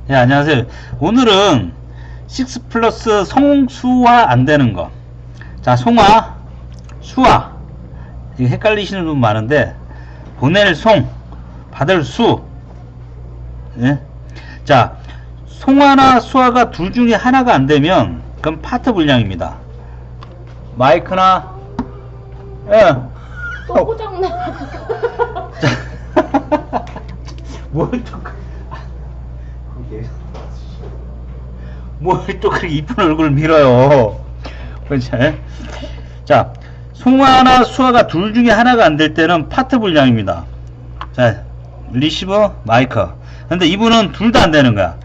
네, 안녕하세요. 오늘은 6 플러스 성수화 안 되는 거. 자, 송화, 수화. 이게 헷갈리시는 분 많은데, 보낼 송, 받을 수. 예? 자, 송화나 수화가 둘 중에 하나가 안 되면, 그럼 파트 불량입니다. 마이크나, 예. 또 고장나. 뭘 또, 뭘 또 그렇게 이쁜 얼굴을 밀어요. 그렇지? 자, 송화나 수화가 둘 중에 하나가 안 될 때는 파트 불량입니다. 자, 리시버, 마이크. 근데 이분은 둘 다 안 되는 거야.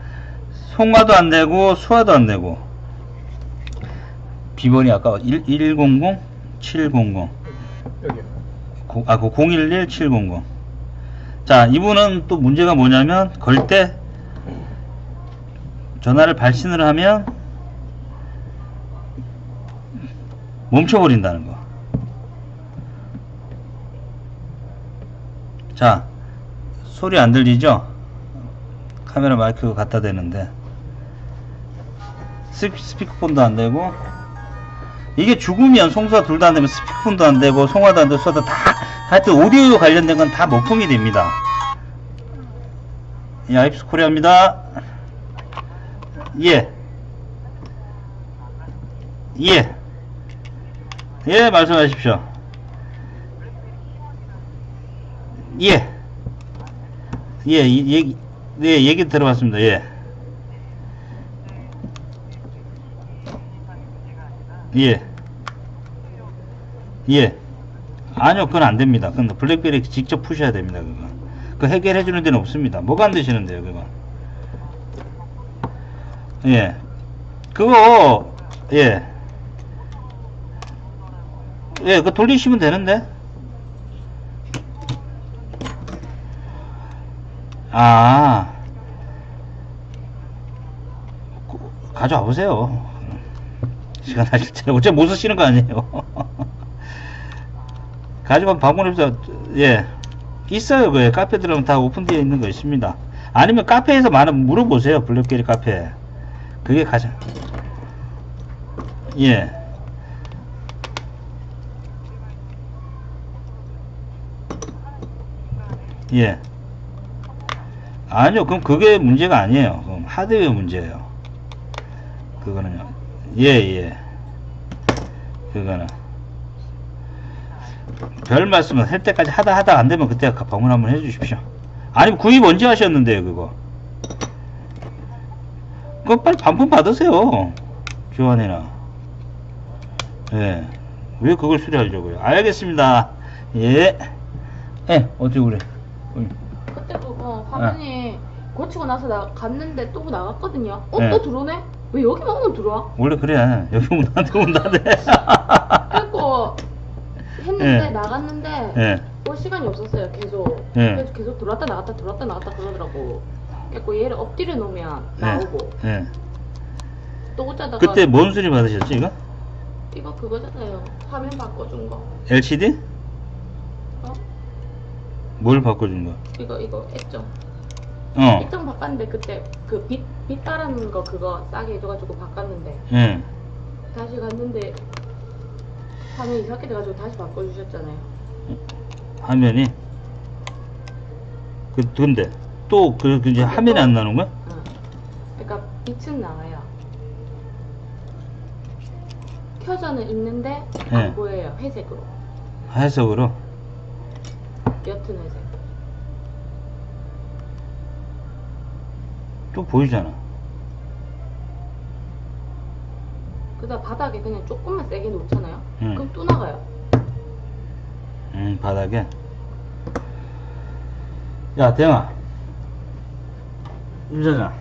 송화도 안 되고, 수화도 안 되고. 비번이 아까 100, 700. 여기요. 그 011, 700. 자, 이분은 또 문제가 뭐냐면, 걸 때, 전화를 발신을 하면, 멈춰버린다는 거. 자, 소리 안 들리죠? 카메라 마이크 갖다 대는데 스피커폰도 안 되고, 이게 죽으면 송수화 둘 다 안 되면 스피커폰도 안 되고 송화도 안 되고 수화도 다, 하여튼 오디오 관련된 건 다 먹통이 됩니다. 예, 아이프스 코리아입니다. 예. 예. 예, 말씀하십시오. 예. 예, 얘기, 네, 얘기 들어봤습니다. 예. 예. 예. 아니요, 그건 안 됩니다. 그건 블랙베리 직접 푸셔야 됩니다, 그거. 그 해결해주는 데는 없습니다. 뭐가 안 되시는데요, 그거. 예. 그거, 예. 예, 그거 돌리시면 되는데. 아, 가져와 보세요. 시간 하실 때 어차피 못 쓰시는 거 아니에요. 가져가면 방문해서, 예, 있어요. 그 카페 들어가면 다 오픈되어 있는 거 있습니다. 아니면 카페에서 많은 물어보세요. 블랙베리 카페. 그게 가장, 예. 예. 아니요, 그럼 그게 문제가 아니에요. 그럼 하드웨어 문제예요. 그거는요. 예, 예. 그거는. 별 말씀은 할 때까지 하다 안 되면 그때 방문 한번 해 주십시오. 아니면 구입 언제 하셨는데요, 그거? 그거 빨리 반품 받으세요. 교환이나. 예. 왜 그걸 수리하려고요? 알겠습니다. 예. 예, 어떻게 그래? 그때 그거 화면이 고치고 나서 나 갔는데 또 나갔거든요. 네. 또 들어오네? 왜 여기만 오면 들어와? 원래 그래. 여기 온다는데 온다네. 그래갖고 했는데 예. 나갔는데 예. 시간이 없었어요. 계속. 예. 그래서 계속 들어왔다 나갔다 그러더라고. 그래갖고 얘를 엎드려 놓으면 예. 나오고 예. 또 꽂자다가 그때 뭔 수리 받으셨지, 이거? 이거 그거잖아요. 화면 바꿔준 거. LCD? 어? 뭘 바꿔준 거? 이거 액정. 어. 액정 바꿨는데 그때 그 빛 따라는 거 그거 싸게 해줘가지고 바꿨는데 예. 다시 갔는데 화면 이상하게 돼가지고 다시 바꿔주셨잖아요. 화면이? 근데, 또, 이제 화면이 안 나오는 거야? 응. 그러니까 빛은 나와요. 켜져는 있는데 네. 안 보여요. 회색으로. 해석으로? 옅은 회색. 또 보이잖아. 그다음 바닥에 그냥 조금만 세게 놓잖아요. 응. 그럼 또 나가요. 바닥에. 야, 대영아. 임사장.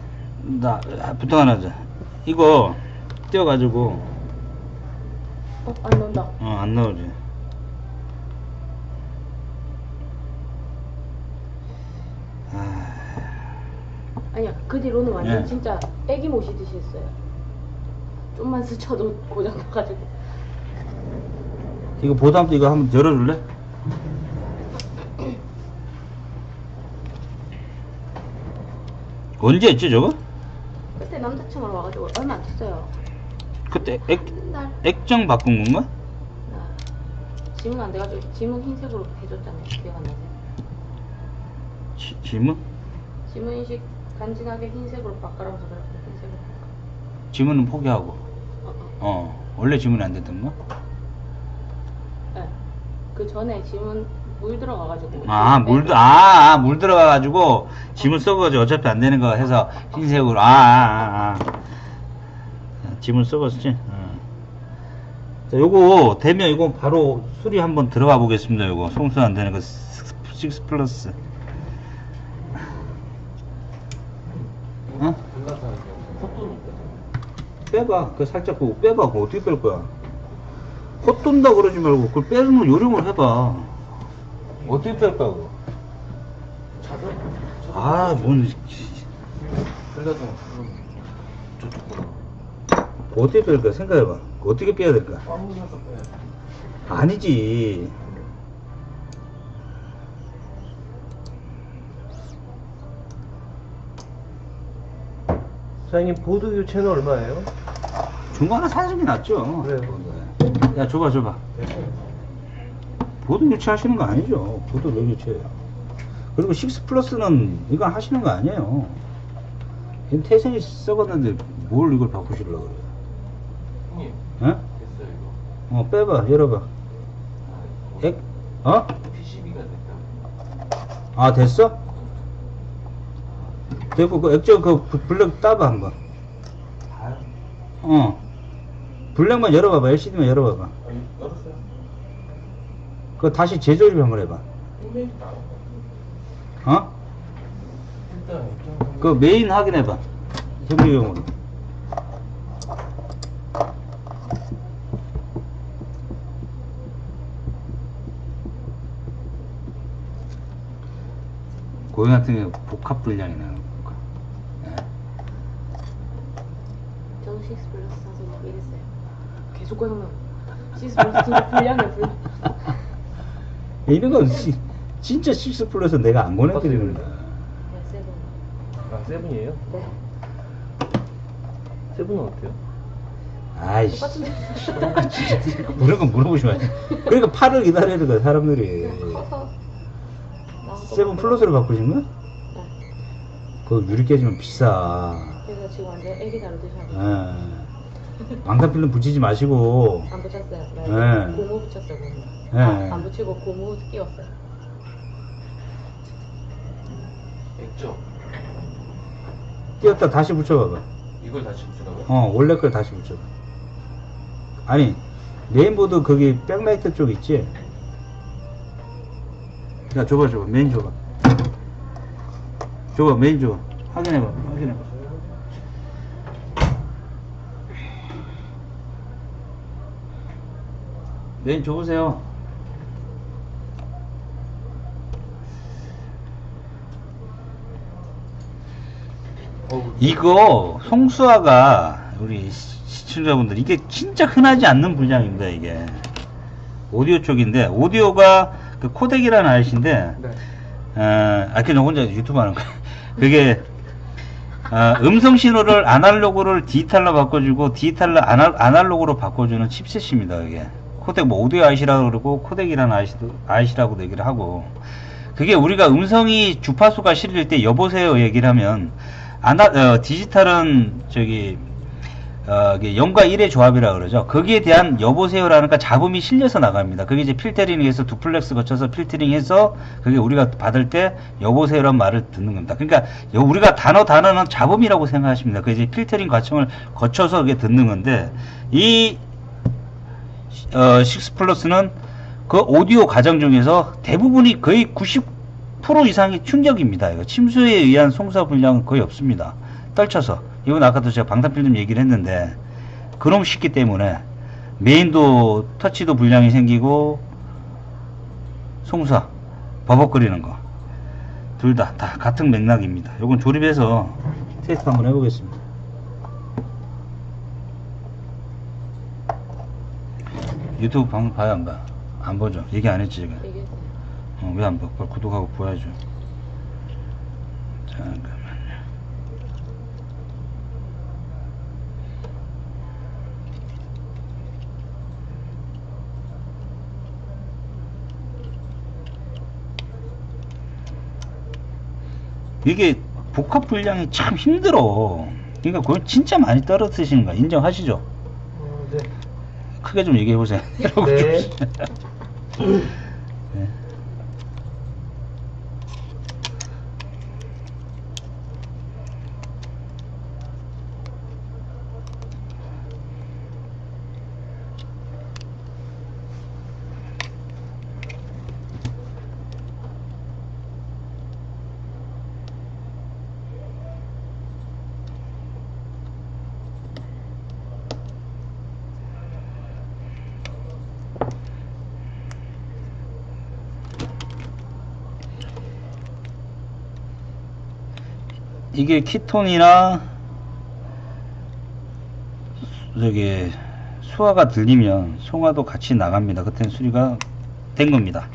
나, 부탁 하나 하자. 이거, 띄워가지고, 안 나온다. 안 나오지. 아니야. 그 뒤로는 완전 네. 진짜 애기 모시듯이 했어요. 좀만 스쳐도 고장 나가지고. 이거 보담도 이거 한번 열어줄래? 언제 했지 저거? 하청으로 와가지고 얼마 안 됐어요. 그때 한 달. 액정 바꾼 건가? 지문 안 돼가지고 지문 흰색으로 해줬잖아요. 기억 안 나세요? 지문? 지문 인식 간지나게 흰색으로 바꿔라면서 그래서 흰색으로 바꿔. 지문은 포기하고. 원래 지문이 안 됐던 거? 네. 그 전에 지문 물 들어가가지고. 물 들어가가지고 지문 썩어가지고 어차피 안 되는 거 해서 흰색으로. 지문 썩었지? 자, 요거 되면 이거 바로 수리 한번 들어가 보겠습니다. 요거 송수 안 되는 거 6 플러스. 어? 빼봐. 그 살짝 보고 빼봐. 그거 어떻게 뺄 거야? 헛돈다 그러지 말고 그걸 빼는 요령을 해봐. 어떻게 뺄 거야 그거? 뭔 흘려서 저쪽 거로 어떻게 뺄 거야? 생각해봐. 어떻게 빼야 될까? 빠물려서 빼야 돼. 아니지. 사장님 보드 교체는 얼마예요? 중간에 사는 게 낫죠. 그래요. 야, 줘봐. 보드 교체하시는 거 아니죠. 보드 왜 교체해요? 그리고 6 플러스는 이거 하시는 거 아니에요. 얘는 태생이 썩었는데 뭘 이걸 바꾸시려고 그래요? 형님 어? 됐어요 이거. 빼봐, 열어봐. PCB가 됐다. 됐어? 됐고, 그 액정 그 블랙 따봐, 한번. 다요? 블랙만 열어봐봐, LCD만 열어봐봐. 열었어요. 그거 다시 재조립 한번 해봐. 일단 액정 그 메인 확인해봐. 정비용으로. 고잉 같은 경우 복합 분량이 나는 거니까. 저도 6 플러스 사서 얘기했어요. 계속 꺼내면 6 플러스 진짜 불량이야 불량. 이런 건 진짜 6 플러스 내가 안 보내드리는 거야. 네, 세븐. 세븐이에요? 네. 세븐은 어때요? 아이씨. 똑같은데. 그런 건 물어보시면 안 돼. 그러니까 8을 기다려야 돼, 사람들이. 커서. 7 플러스로 바꾸신 거야? 네. 그거 유리 깨지면 비싸. 그래서 지금 완전 애기 다루듯이 하고. 방탄필름 붙이지 마시고. 안 붙였어요. 네. 네. 고무 붙였어요. 고무. 네. 안 붙이고 고무 끼웠어요. 액정 띄었다 다시 붙여봐봐. 이걸 다시 붙이라고요? 원래 걸 다시 붙여봐. 아니, 메인보드 거기 백라이트 쪽 있지? 야, 줘봐. 메인 줘봐. 메인 줘봐. 확인해봐. 메인 줘보세요. 이거 송수화가 우리 시청자분들 이게 진짜 흔하지 않는 분량입니다. 이게 오디오 쪽인데 오디오가 그 코덱이라는 아저씨인데 네. 그냥 혼자 유튜브 하는 거야. 그게 음성 신호를 아날로그를 디지털로 바꿔주고 디지털로 아날로그로 바꿔주는 칩셋입니다. 이게 코덱 뭐 오디오 아이시라고 그러고 코덱이라는 아이시라고도 얘기를 하고, 그게 우리가 음성이 주파수가 실릴 때 여보세요 얘기를 하면 디지털은 저기 0과 1의 조합이라 그러죠. 거기에 대한 여보세요라는 거 잡음이 실려서 나갑니다. 그게 이제 필터링해서 두플렉스 거쳐서 필터링해서 그게 우리가 받을 때 여보세요란 말을 듣는 겁니다. 그러니까 우리가 단어는 잡음이라고 생각하십니다. 그 이제 필터링 과정을 거쳐서 그게 듣는 건데, 이 6 플러스는 그 오디오 과정 중에서 대부분이 거의 90% 이상이 충격입니다. 이거 침수에 의한 송수화 분량은 거의 없습니다. 떨쳐서. 이건 아까도 제가 방탄필름 얘기를 했는데, 그놈 쉽기 때문에 메인도 터치도 불량이 생기고 송수화 버벅거리는 거 둘 다 같은 맥락입니다. 이건 조립해서 테스트 한번 해보겠습니다. 유튜브 방송 봐요, 안 봐? 안 보죠? 얘기 안 했지, 제가. 얘기했어요. 왜 안 봐? 빨리 구독하고 보여줘. 잠깐만요. 이게 복합 불량이 참 힘들어. 그러니까 그걸 진짜 많이 떨어뜨리시는 거야. 인정하시죠? 네. 크게 좀 얘기해 보세요. 네. 네. 이게 키톤이나 저기 수화가 들리면 송화도 같이 나갑니다. 그때는 수리가 된 겁니다.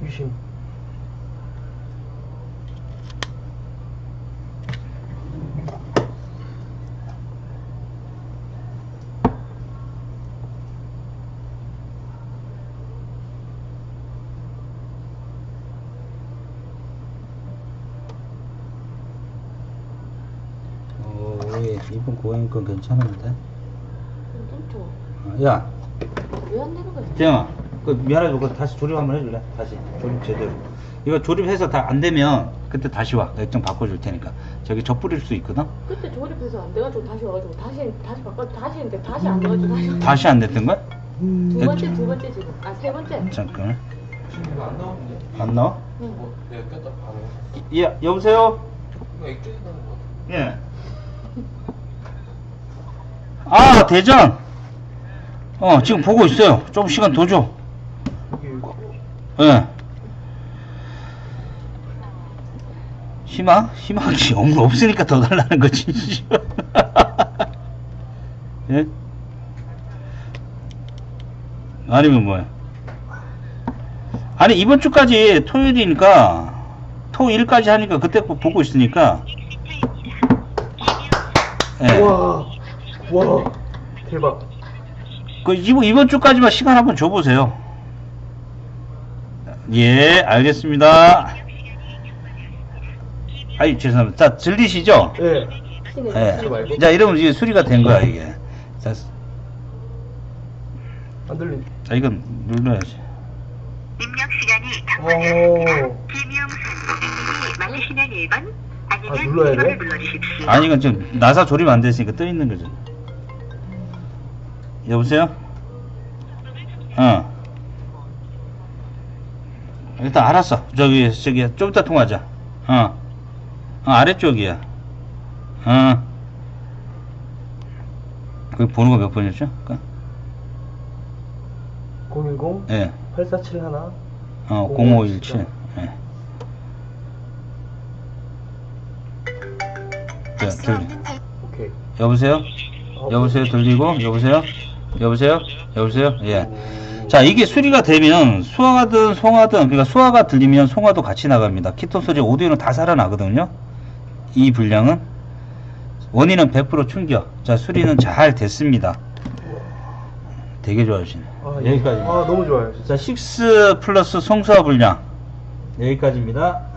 유심. 이번 고객님 건 괜찮은데? 괜찮죠? 야, 왜 안 되는 거야? 재영아, 그 미안하게 그거 다시 조립 한번 해줄래? 다시 조립 제대로. 이거 조립해서 다 안 되면 그때 다시 와. 액정 바꿔줄 테니까. 저기 저 뿌릴 수 있거든? 그때 조립해서 안 돼가지고 다시 와가지고 다시 바꿔 다시 했는데 다시 안 돼가지고 다시 안 됐던 거야? 두 번째 지금 세 번째. 잠깐. 지금 이거 안 나오는데? 안 나와? 응. 뭐 내가 꼈다 방에. 예, 여보세요? 이거 액정이 나는 거 같아. 예. 아, 대전! 지금 보고 있어요. 좀 시간 더 줘. 예. 희망이 없으니까 더 달라는 거지. 예? 아니면 뭐야? 아니, 이번 주까지 토요일이니까, 토일까지 하니까 그때 거 보고 있으니까. 예. 와 대박. 그 이번 주까지만 시간 한번 줘보세요. 예, 알겠습니다. 아이, 죄송합니다. 자, 들리시죠? 네. 예. 자, 이러면 이게 수리가 된 거야, 이게. 자, 안 들린. 자, 이건 눌러야지. 입력 시간이 오. 김용수 고객님이 맞으시면 1번 아니면 아, 눌러야 돼? 2번을 눌러주십시오. 아니, 이건 지금 나사 조립 안 됐으니까 떠 있는 거죠. 여보세요? 일단 알았어. 저기 좀 이따 통화하자. 아래쪽이야. 거기 번호가 몇 번이었죠? 010 예. 8471 0517. 예. 자, 오케이. 여보세요? 여보세요? 들리고? 여보세요? 예. 자, 이게 수리가 되면 수화가든 송화든, 그러니까 수화가 들리면 송화도 같이 나갑니다. 키톤 소재 오디오는 다 살아나거든요. 이 불량은 원인은 100% 충격. 자, 수리는 잘 됐습니다. 되게 좋아하시네. 여기까지. 너무 좋아요. 자, 6 플러스 송수화 불량 여기까지입니다.